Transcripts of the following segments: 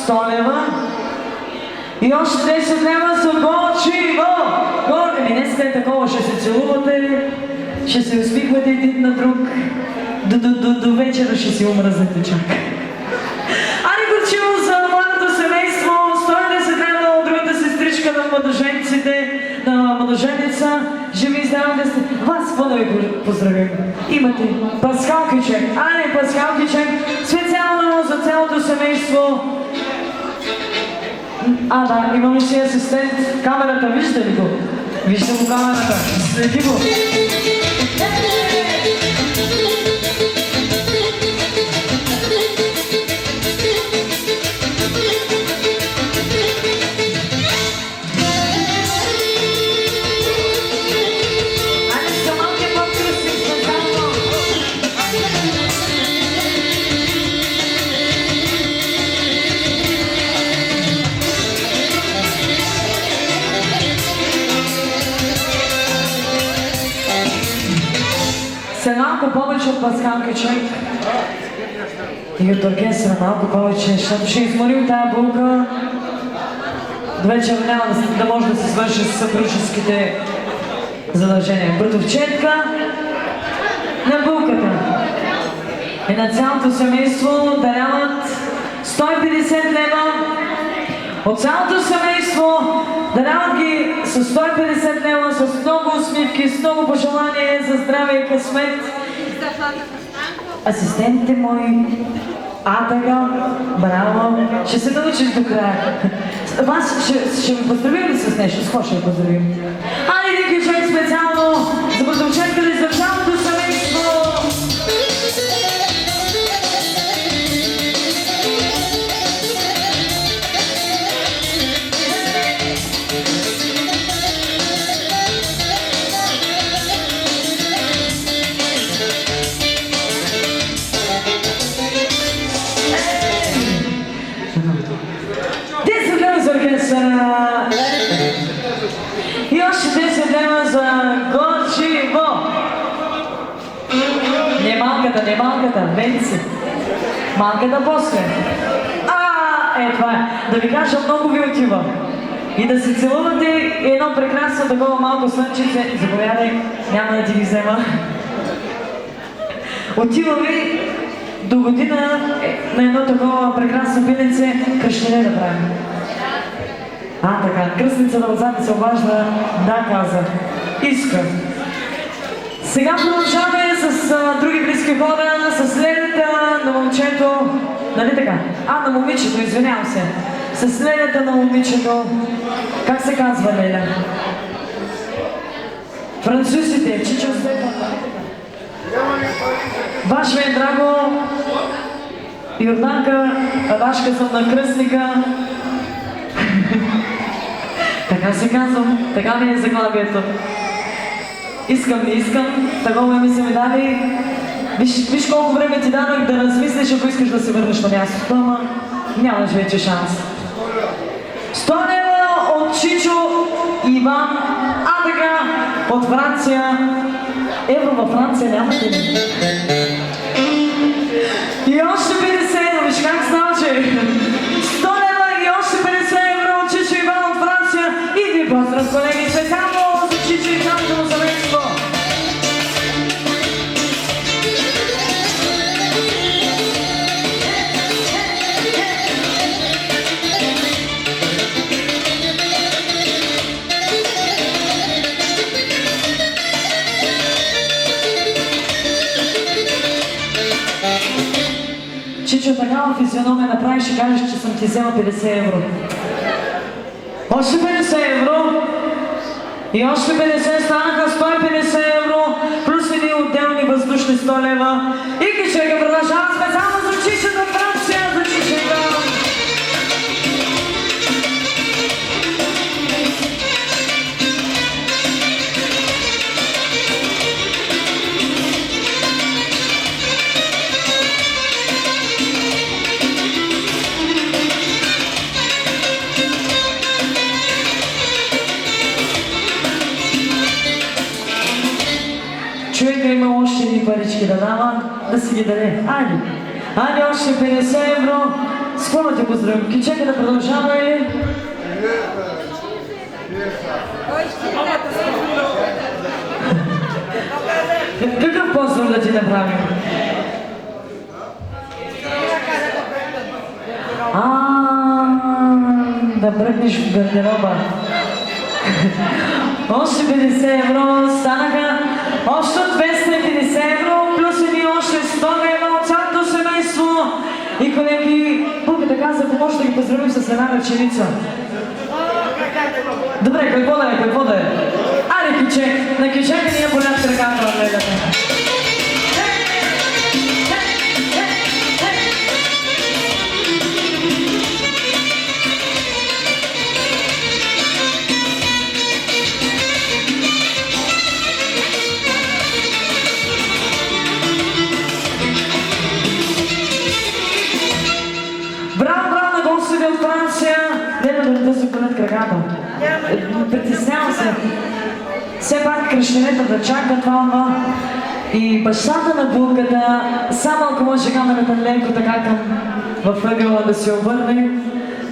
100 лева. И още 10 лева за горчиво. Еми, днес е такова, ще се целувате, ще се усмихвате един на друг. До вечера ще си умръзнете чак. Ани горчиво за младото семейство, 110 лева от другата сестричка на младоженците, на младоженица. Живи и здрави да сте. Вас какво да ви поздравим? Имате паскалкичек. Ани паскалкичек, специално за цялото семейство. Да, имаме си асистент. Камерата, вижда ли го? Вижда го камерата. Следи го. Малко повече от паскалкичек и от оркестра малко повече, защото ще изморим тая булка. До вечера няма да може да се свърши с съпружеските задължения. Братовчетка на булката и на цялото семейство даряват 150 лева. От цялото семейство даряват ги с 150 лева, с много усмивки, с много пожелание за здраве и късмет. Асистентите мои, Атага, браво, ще се научиш до края. Вас ще ви поздравим ли с нещо? С какво ще ви поздравим? Ани един ключек специално за братовчетка и за цялото семейство! И още 10 лева за горчиво. Не малката, венци. Малката после. Това е. Да ви кажа, много ви отива. И да се целувате и едно прекрасно такова малко слънчице. Заповядай, няма да ти ги взема. Отива ви до година на едно такова прекрасно пиленце кръщене да правим. Така, кръстницата отзад се обажда, да каза, иска. Сега продължаваме с други близки хора, с лелята на момчето, нали така? На момичето, извинявам се. С лелята на момичето, как се казва Леля? Французите, Чичо Стефан. Баш ми е драго, Йорданка, Рашка съм на кръстника. Така се казвам, така ми е заглавието. Искам, не искам, такова ми са ми дали. Виж колко време ти дадох да размислиш, ако искаш да се върнеш на мястото, ама нямаш вече шанс. 100 лева от Чичо Иван, така, от Франция. Евро във Франция нямате ли? И още 50, виж как знам, че 100 лева и още 50 евро от Чичо Иван от Франция. И ви поздрав, колеги, специално за Чичо и цялото му семейство. Чичо, такава физиономия направиш и кажеш, че съм ти взела 50 евро. Още 50 евро и още 50 станаха 150 евро, плюс едни отделни въздушни 100 лева. И кичека продължава специално за Чичо на Франция, за Чичека. Човека има още едни парички да дава, да си ги даде. Айде още 50 евро, с какво да те поздравим? Кичека да продължава или? Какъв поздрав да ти направим? Да бръкнеш в гардероба. Още 50 евро станаха, още 250 евро, плюс едни още 100 евро от цялото семейство. И колеги, Булката каза, ако може да ги поздравим с една ръченица. Добре, какво да е? Аре, Кичек, на Кичека ние болят краката от легата. От Франция, гледа да се болят краката. Притеснявам се. Все пак кръщенета да чака това. И бащата на Булката, само ако може камерата леко така към във ъгъла да се обърне,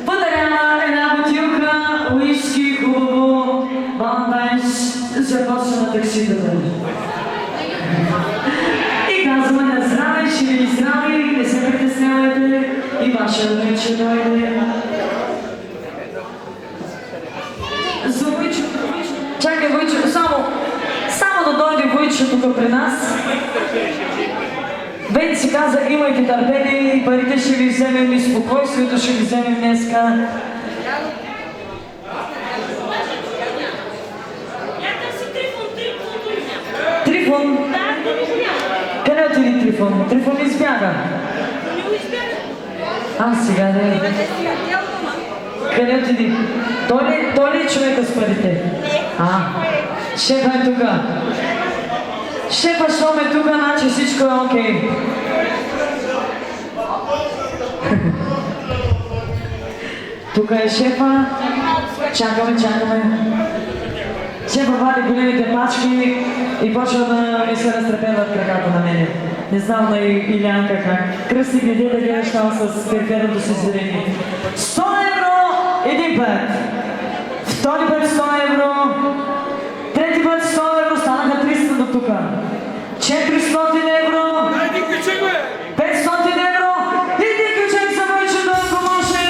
подарява една бутилка уиски, хубаво, Валентайнс, започва на такситата. И казваме на здраве, ще ви здраве, не се притеснявайте и ваша вече дойде. За Войчо, чакай Войчо, само да дойде Войчо тук при нас. Бен си каза, имайте търпение и парите ще ви вземем и спокойствието ще ви вземем днеска. Трифон? Къде отиди Трифон? Трифон избяга. Сега да е. Къде отиди? Той ли е човека с парите? Шефа е тука. Шефа, щом е тука, значи всичко е окей. Тука е шефа. Чакаме. Шефа вади големите пачки и почва да ми се разтрепенват краката на мене. Не знам на Илянка как. Кръсти гледи да гледаш там с перферното си зрение. 100 евро един път. Втори път 100 евро. Трети път 100 евро. Станаха 300 до тука. 400 евро. 500 евро. Иди ключек за Войчо да поможе.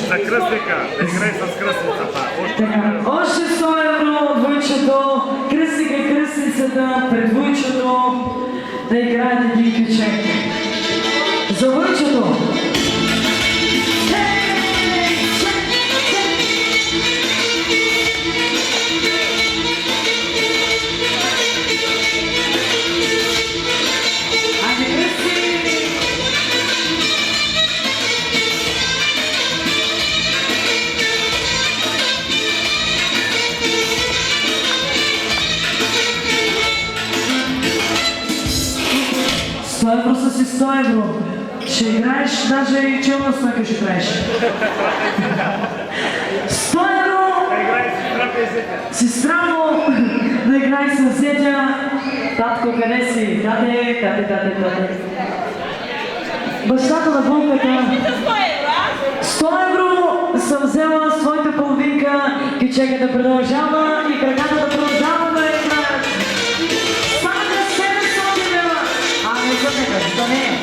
За кръстника, да играй с кръстницата. Още 100 евро от Войчето, кръстника, кръстницата, пред Войчето, да играете един ключек. За Войчето! Евро са си 100 евро. Ще играеш, даже и челна стойка ще играеш. 100 евро! Сестра му да играе с зетя. Татко, къде си? Тате. Бащата на Булката. 100 евро съм взела своята половинка. Кичека да продължава и краката да продължава да играят. Да не е.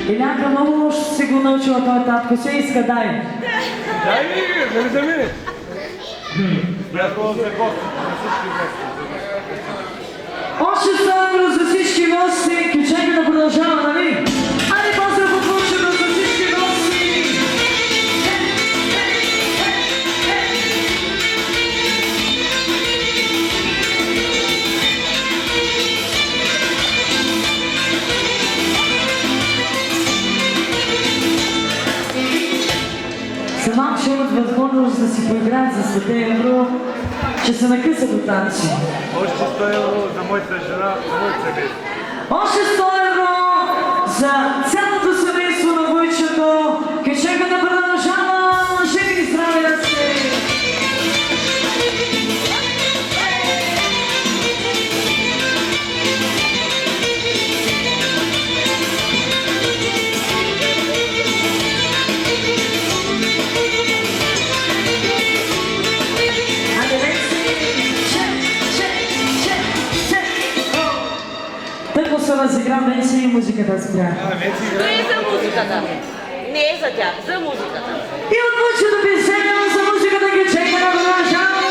Илянка много лошо си го научила този татко. Се иска, дай. Дай ми, да ми. Бяхме за гости, за всички гости. Още 100 евро за всички гости. Кюченка да продължава, нали? Айде поздрав от Лучето за всички гости. За малко ще имат възможност да си поиграят за 100 евро, че се накъсат от танци. Още 100 евро за моята жена, за моите семейство. Още 100 евро за цялото семейство на Войчето. Кюченка да продължава. Живи и здрави да сте! Тъкмо се разигра вече и музиката спря. То е за музиката. Не е за тях, за музиката. И от Войчето писания за музиката Кюченка да продължава.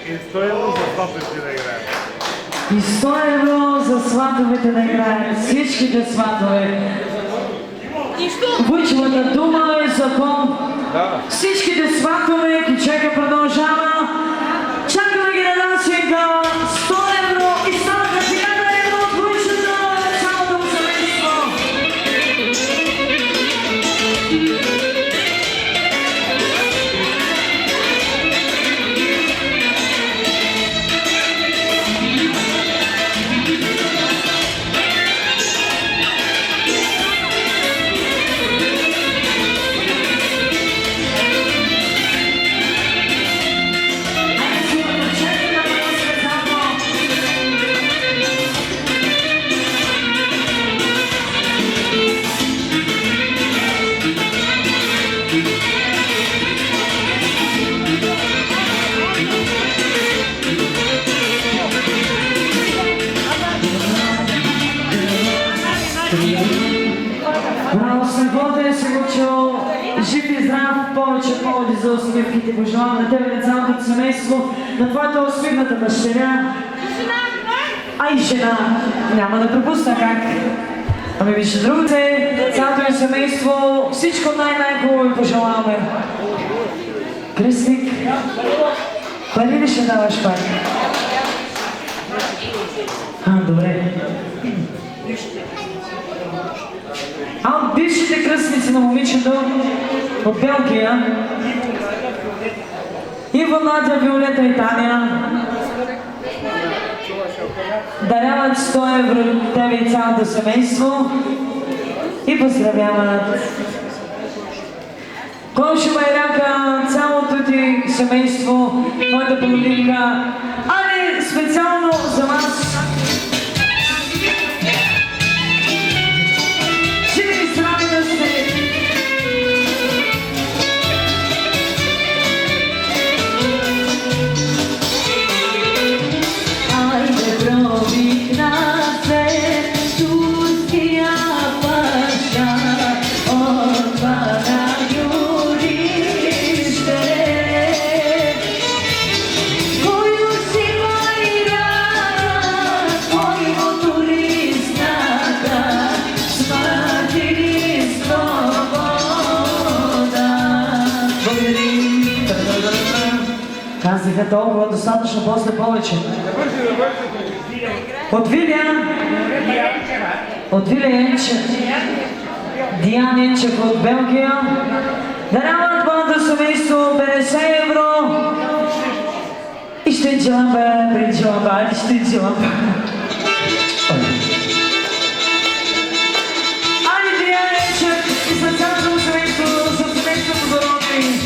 И 100 евро за сватовете да играем. И 100 евро за сватовете да играят. Всичките сватове. Нищо. Войчевата дума е закон. Всичките сватове, Кюченка продължава. Чакаме ги на дансинга. 100 евро и станаха 1000 евро от Войчето. Цялото му семейство. Браво, Снеготе, се го чул. Жив и здрав, повече поводи за усмивките. Пожелавам на тебе, на цялото семейство, на твоята усмихната дъщеря. А и жена. Няма да пропусна как. Ами вижте другите, цялото ми семейство, всичко най-хубаво ви пожелаваме. Кръстник, пари ли ще даваш пак? Добре. Бившите кръстници на момичето от Белгия, Иво, Надя, Виолета и Таня, даряват 100 евро тебе и цялото семейство и поздравяват. Коншо Байрака, цялото ти семейство, твоята половинка, али специално за вас. Казаха толкова достатъчно, после повече. От Вилия Енчев. Диан Енчев от Белгия. Даряват младо семейство 50 евро. И ще джиламба, пред джиламба, и ще джиламба. Айде Диан Енчев и за цялото семейство, за семейството за родни.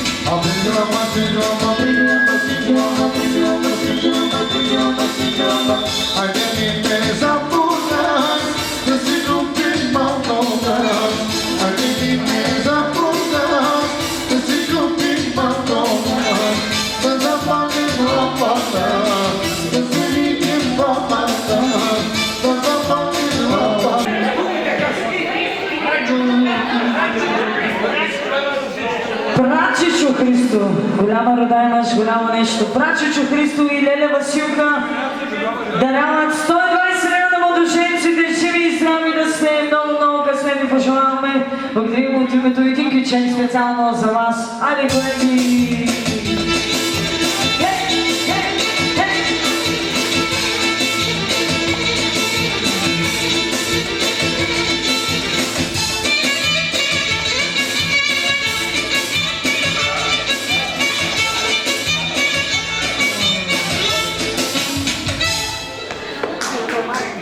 Прачичо Христо, голяма рода имаш, голямо нещо. Прачичо Христо и Леля Василка даряват 120 лева на младоженците, живи и здрави да сте, много късмет ви пожелаваме. Благодарим от името един кючен специално за вас. Айде, колеги!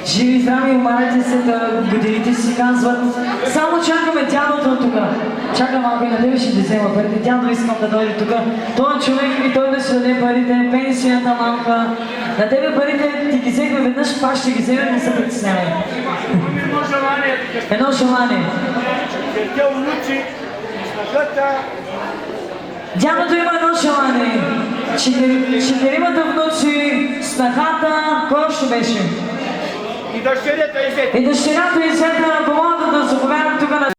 Живи, здрави, умарете се да годините си казват. Само чакаме дядото тук. Чакам малко и на тебе ще ти взема парите. Дядо искам да дойде тук. Той е човек и той да си даде парите, пенсията малка. На тебе парите ти ги взехме веднъж, пак ще ги вземе, не се притеснявай. Едно желание. Дядото има едно желание. Четиримата внуци, снахата, кой още беше? И дъщерята и зета. И дъщерята и зета, помогнат да заповядат тук на...